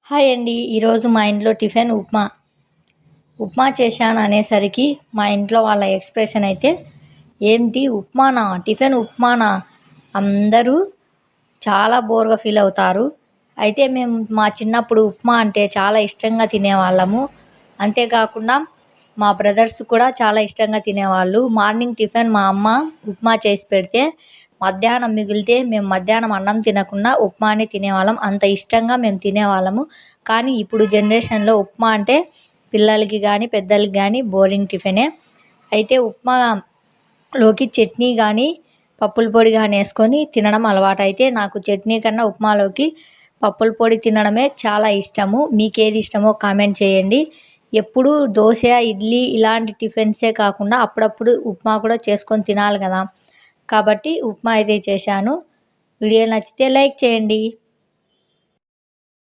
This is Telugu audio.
హాయ్ అండి. ఈరోజు మా ఇంట్లో టిఫిన్ ఉప్మా. ఉప్మా చేశాను అనేసరికి మా ఇంట్లో వాళ్ళ ఎక్స్‌ప్రెషన్ అయితే, "ఏంటి ఉప్మానా? టిఫిన్ ఉప్మానా?" అందరూ చాలా బోర్‌గా ఫీల్ అవుతారు. అయితే మేము మా చిన్నప్పుడు ఉప్మా అంటే చాలా ఇష్టంగా తినేవాళ్ళము. అంతేకాకుండా మా బ్రదర్స్ కూడా చాలా ఇష్టంగా తినేవాళ్ళు. మార్నింగ్ టిఫిన్ మా అమ్మ ఉప్మా చేసి పెడితే, మధ్యాహ్నం మిగిలితే మేము మధ్యాహ్నం అన్నం తినకుండా ఉప్మానే తినేవాళ్ళం. అంత ఇష్టంగా మేము తినేవాళ్ళము. కానీ ఇప్పుడు జనరేషన్‌లో ఉప్మా అంటే పిల్లలకి గానీ, పెద్దలకి గానీ బోరింగ్ టిఫినే. అయితే ఉప్మాలోకి చట్నీ గానీ, పప్పుల పొడి గానీ యేసుకొని తినడం అలవాటైతే నాకు చట్నీ కన్నా ఉప్మాలోకి పప్పుల పొడి తినడమే చాలా ఇష్టము. మీకేది ఇష్టమో కామెంట్ చేయండి. ఎప్పుడూ దోస, ఇడ్లీ ఇలాంటి టిఫిన్సే కాకుండా అప్పుడప్పుడు ఉప్మా కూడా చేసుకొని తినాలి గదా! కాబట్టి ఉప్మా అయితే చేశాను. వీడియో నచ్చితే లైక్ చేయండి.